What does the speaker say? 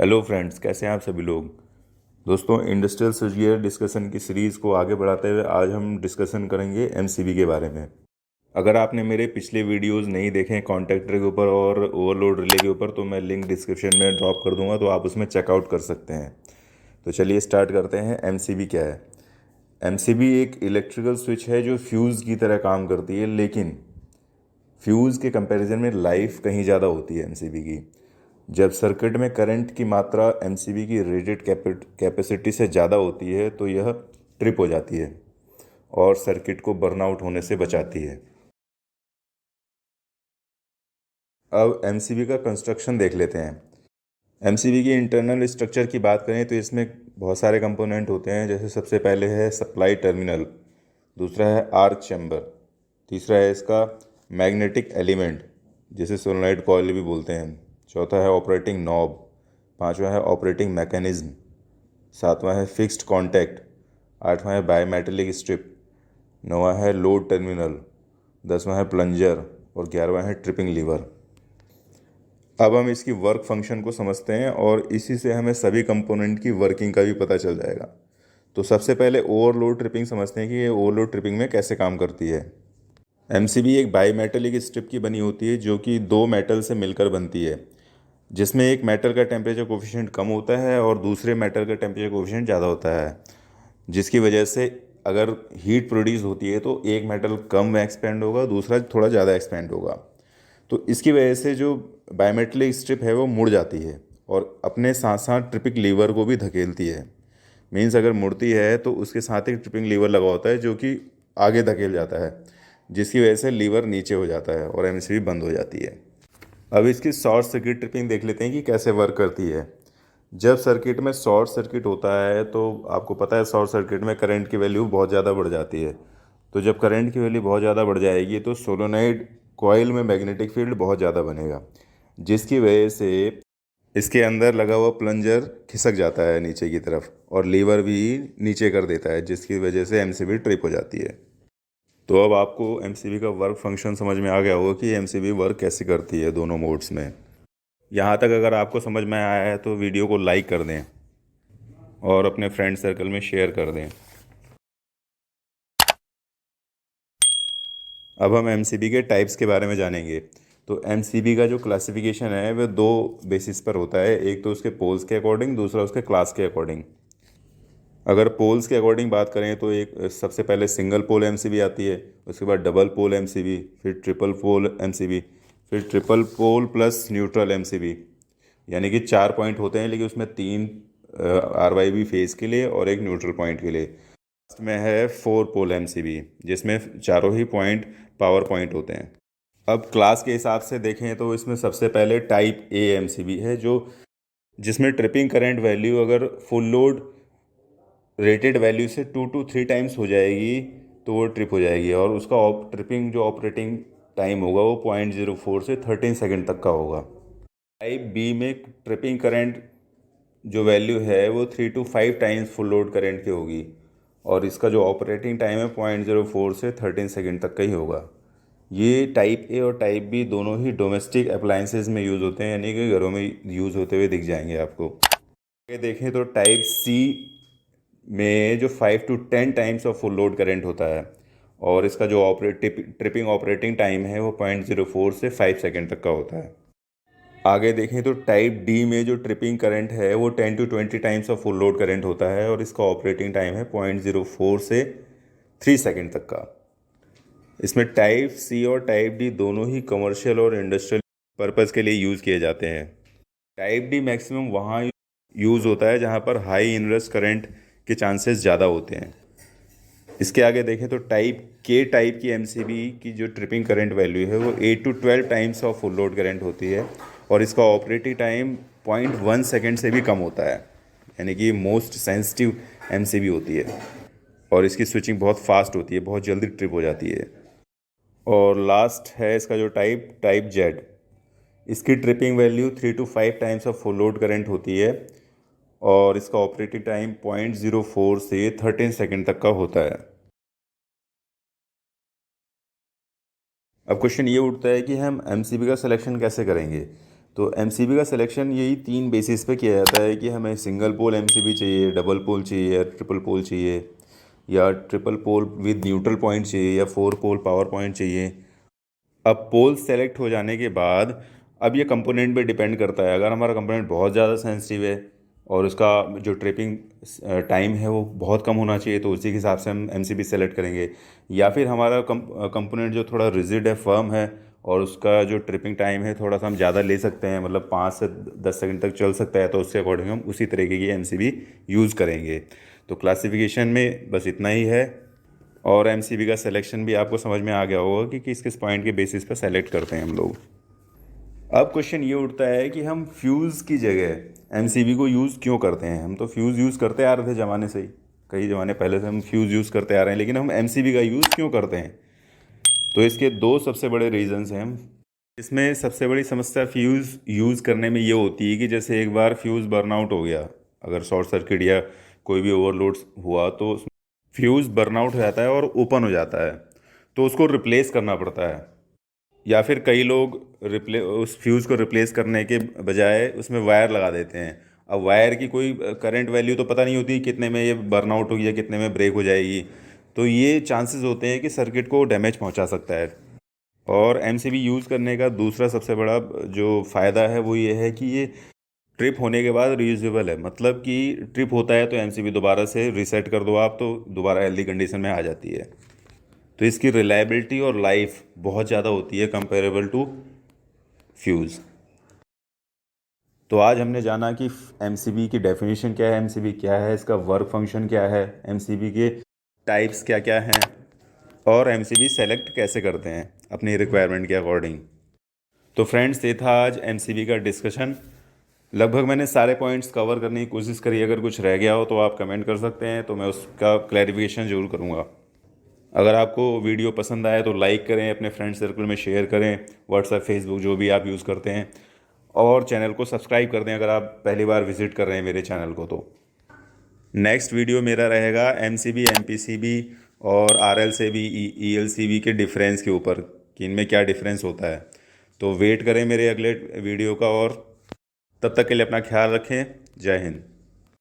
Hello friends, कैसे हैं आप सभी लोग। दोस्तों, इंडस्ट्रियल स्विचगियर डिस्कशन की सीरीज़ को आगे बढ़ाते हुए आज हम डिस्कशन करेंगे एमसीबी के बारे में। अगर आपने मेरे पिछले वीडियोस नहीं देखे हैं कॉन्टैक्टर के ऊपर और ओवरलोड रिले के ऊपर, तो मैं लिंक डिस्क्रिप्शन में ड्रॉप कर दूंगा, तो आप उसमें चेकआउट कर सकते हैं। तो चलिए स्टार्ट करते हैं। एमसीबी क्या है। एमसीबी एक इलेक्ट्रिकल स्विच है जो फ्यूज़ की तरह काम करती है, लेकिन फ्यूज़ के कंपैरिजन में लाइफ कहीं ज़्यादा होती है एमसीबी की। जब सर्किट में करंट की मात्रा एमसीबी की रेटेड कैपेसिटी से ज़्यादा होती है तो यह ट्रिप हो जाती है और सर्किट को बर्नआउट होने से बचाती है। अब एमसीबी का कंस्ट्रक्शन देख लेते हैं। एमसीबी की इंटरनल स्ट्रक्चर की बात करें तो इसमें बहुत सारे कंपोनेंट होते हैं। जैसे सबसे पहले है सप्लाई टर्मिनल, दूसरा है आर्क चैम्बर, तीसरा है इसका मैग्नेटिक एलिमेंट जिसे सोलेनॉइड कॉइल भी बोलते हैं, चौथा है ऑपरेटिंग नॉब, पांचवा है ऑपरेटिंग मैकेनिज्म, सातवां है फिक्स्ड कॉन्टैक्ट, आठवां है बायोमेटेलिक स्ट्रिप, नौवां है लोड टर्मिनल, दसवां है प्लंजर और 11वां है ट्रिपिंग लीवर। अब हम इसकी वर्क फंक्शन को समझते हैं और इसी से हमें सभी कंपोनेंट की वर्किंग का भी पता चल जाएगा। तो सबसे पहले ओवरलोड ट्रिपिंग समझते हैं कि ये ओवरलोड ट्रिपिंग में कैसे काम करती है। एमसीबी एक बायोमेटेलिक स्ट्रिप की बनी होती है जो कि दो मेटल से मिलकर बनती है, जिसमें एक मेटल का टेम्परेचर कोफिशिएंट कम होता है और दूसरे मेटल का टेम्परेचर कोफिशिएंट ज़्यादा होता है, जिसकी वजह से अगर हीट प्रोड्यूस होती है तो एक मेटल कम एक्सपेंड होगा, दूसरा थोड़ा ज़्यादा एक्सपेंड होगा। तो इसकी वजह से जो बायोमेटेलिक स्ट्रिप है वो मुड़ जाती है और अपने साथ साथ ट्रिपिंग लीवर को भी धकेलती है। मीन्स अगर मुड़ती है तो उसके साथ एक ट्रिपिंग लीवर लगा होता है जो कि आगे धकेल जाता है, जिसकी वजह से लीवर नीचे हो जाता है और एमसीबी बंद हो जाती है। अब इसकी शॉर्ट सर्किट ट्रिपिंग देख लेते हैं कि कैसे वर्क करती है। जब सर्किट में शॉर्ट सर्किट होता है तो आपको पता है शॉर्ट सर्किट में करंट की वैल्यू बहुत ज़्यादा बढ़ जाती है। तो जब करंट की वैल्यू बहुत ज़्यादा बढ़ जाएगी तो सोलेनॉइड कॉइल में मैग्नेटिक फील्ड बहुत ज़्यादा बनेगा, जिसकी वजह से इसके अंदर लगा हुआ प्लंजर खिसक जाता है नीचे की तरफ और लीवर भी नीचे कर देता है, जिसकी वजह से एमसीबी ट्रिप हो जाती है। तो अब आपको एमसीबी का वर्क फंक्शन समझ में आ गया होगा कि एमसीबी वर्क कैसे करती है दोनों मोड्स में। यहाँ तक अगर आपको समझ में आया है तो वीडियो को लाइक कर दें और अपने फ्रेंड सर्कल में शेयर कर दें। अब हम एमसीबी के टाइप्स के बारे में जानेंगे। तो एमसीबी का जो क्लासिफिकेशन है वह दो बेसिस पर होता है, एक तो उसके पोल्स के अकॉर्डिंग, दूसरा उसके क्लास के अकॉर्डिंग। अगर पोल्स के अकॉर्डिंग बात करें तो एक सबसे पहले सिंगल पोल एमसीबी आती है, उसके बाद डबल पोल एमसीबी, फिर ट्रिपल पोल एमसीबी, फिर triple pole plus neutral MCB. यानी कि 4 पॉइंट होते हैं, लेकिन उसमें 3 आरवाईबी फेज के लिए और एक न्यूट्रल पॉइंट के लिए। लास्ट में है 4 पोल एमसीबी, जिसमें चारों ही पॉइंट पावर पॉइंट होते हैं। अब क्लास के हिसाब से देखें तो इसमें सबसे पहले टाइप ए एमसीबी है, जो जिसमें ट्रिपिंग करंट वैल्यू अगर फुल लोड रेटेड वैल्यू से 2 to 3 टाइम्स हो जाएगी तो वो ट्रिप हो जाएगी और उसका ट्रिपिंग जो ऑपरेटिंग टाइम होगा वो 0.04 से 13 सेकेंड तक का होगा। टाइप बी में ट्रिपिंग करंट जो वैल्यू है वो 3 to 5 times full load current की होगी और इसका जो ऑपरेटिंग टाइम है 0.04 से 13 सेकेंड तक का ही होगा। ये टाइप ए और टाइप बी दोनों ही डोमेस्टिक अप्लाइंसेस में यूज़ होते हैं, यानी कि घरों में यूज़ होते हुए दिख जाएंगे आपको। आगे देखें तो टाइप सी में जो 5 to 10 times of full load current होता है और इसका जो ट्रिपिंग ऑपरेटिंग टाइम है वो 0.04 से 5 सेकेंड तक का होता है। आगे देखें तो टाइप डी में जो ट्रिपिंग करंट है वो 10 to 20 times of full load current होता है और इसका ऑपरेटिंग टाइम है 0.04 से 3 सेकेंड तक का। इसमें टाइप सी और टाइप डी दोनों ही कमर्शियल और इंडस्ट्रियल पर्पज़ के लिए यूज़ किए जाते हैं। टाइप डी मैक्सिमम वहाँ यूज़ होता है जहाँ पर हाई इनवर्स करंट के चांसेस ज़्यादा होते हैं। इसके आगे देखें तो टाइप के टाइप की एमसीबी की जो ट्रिपिंग करंट वैल्यू है वो 8 to 12 times of full load current होती है और इसका ऑपरेटिंग टाइम 0.1 सेकेंड से भी कम होता है, यानी कि मोस्ट सेंसिटिव एमसीबी होती है और इसकी स्विचिंग बहुत फास्ट होती है, बहुत जल्दी ट्रिप हो जाती है। और लास्ट है इसका जो टाइप जेड, इसकी tripping value 3 to 5 times of full load current होती है और इसका ऑपरेटिंग टाइम 0.04 से 13 सेकेंड तक का होता है। अब क्वेश्चन ये उठता है कि हम एमसीबी का सिलेक्शन कैसे करेंगे। तो एमसीबी का सिलेक्शन यही 3 बेसिस पे किया जाता है कि हमें सिंगल पोल एमसीबी चाहिए, डबल पोल चाहिए या ट्रिपल पोल चाहिए, या triple pole with neutral point चाहिए, या 4 पोल पावर पॉइंट चाहिए। अब पोल सेलेक्ट हो जाने के बाद अब ये कंपोनेंट पे डिपेंड करता है। अगर हमारा कंपोनेंट बहुत ज़्यादा सेंसिटिव है और उसका जो ट्रिपिंग टाइम है वो बहुत कम होना चाहिए, तो उसी के हिसाब से हम एमसीबी सेलेक्ट करेंगे। या फिर हमारा कंपोनेंट जो थोड़ा रिजिड है, फर्म है, और उसका जो ट्रिपिंग टाइम है थोड़ा सा हम ज़्यादा ले सकते हैं, मतलब 5 से 10 सेकंड तक चल सकता है, तो उसके अकॉर्डिंग हम उसी तरीके की एमसीबी यूज़ करेंगे। तो क्लासिफिकेशन में बस इतना ही है। और एमसीबी का सिलेक्शन भी आपको समझ में आ गया होगा कि किस किस पॉइंट के बेसिस पर सेलेक्ट करते हैं हम लोग। अब क्वेश्चन ये उठता है कि हम फ्यूज़ की जगह एमसीबी को यूज़ क्यों करते हैं। हम तो फ्यूज़ यूज़ करते आ रहे थे ज़माने से ही, कई ज़माने पहले से हम फ्यूज़ यूज़ करते आ रहे हैं, लेकिन हम एमसीबी का यूज़ क्यों करते हैं। तो इसके 2 सबसे बड़े रीजंस हैं। हम इसमें सबसे बड़ी समस्या फ्यूज़ यूज़ करने में ये होती है कि जैसे एक बार फ्यूज़ बर्नआउट हो गया, अगर शॉर्ट सर्किट या कोई भी ओवरलोड हुआ, तो फ्यूज़ बर्नआउट हो जाता है और ओपन हो जाता है, तो उसको रिप्लेस करना पड़ता है। या फिर कई लोग उस फ्यूज़ को रिप्लेस करने के बजाय उसमें वायर लगा देते हैं। अब वायर की कोई करंट वैल्यू तो पता नहीं होती कितने में ये बर्नआउट होगी या कितने में ब्रेक हो जाएगी, तो ये चांसेस होते हैं कि सर्किट को डैमेज पहुंचा सकता है। और एमसीबी यूज़ करने का दूसरा सबसे बड़ा जो फ़ायदा है वो ये है कि ये ट्रिप होने के बाद रीयूजेबल है। मतलब कि ट्रिप होता है तो एमसीबी दोबारा से रीसेट कर दो आप, तो दोबारा हेल्दी कंडीशन में आ जाती है। तो इसकी रिलायबिलिटी और लाइफ बहुत ज़्यादा होती है कंपेरेबल टू फ्यूज़। तो आज हमने जाना कि एमसीबी की डेफिनेशन क्या है, एमसीबी क्या है, इसका वर्क फंक्शन क्या है, एमसीबी के टाइप्स क्या क्या हैं, और एमसीबी सेलेक्ट कैसे करते हैं अपनी रिक्वायरमेंट के अकॉर्डिंग। तो फ्रेंड्स, ये था आज एमसीबी का डिस्कशन। लगभग मैंने सारे पॉइंट्स कवर करने की कोशिश करी। अगर कुछ रह गया हो तो आप कमेंट कर सकते हैं, तो मैं उसका क्लैरिफिकेशन ज़रूर करूँगा। अगर आपको वीडियो पसंद आए तो लाइक करें, अपने फ्रेंड सर्कल में शेयर करें, व्हाट्सएप, फेसबुक जो भी आप यूज़ करते हैं, और चैनल को सब्सक्राइब कर दें अगर आप पहली बार विज़िट कर रहे हैं मेरे चैनल को। तो नेक्स्ट वीडियो मेरा रहेगा एमसीबी, एमपीसीबी और आरएलसीबी, ईएलसीबी के डिफरेंस के ऊपर, कि इनमें क्या डिफरेंस होता है। तो वेट करें मेरे अगले वीडियो का, और तब तक के लिए अपना ख्याल रखें। जय हिंद।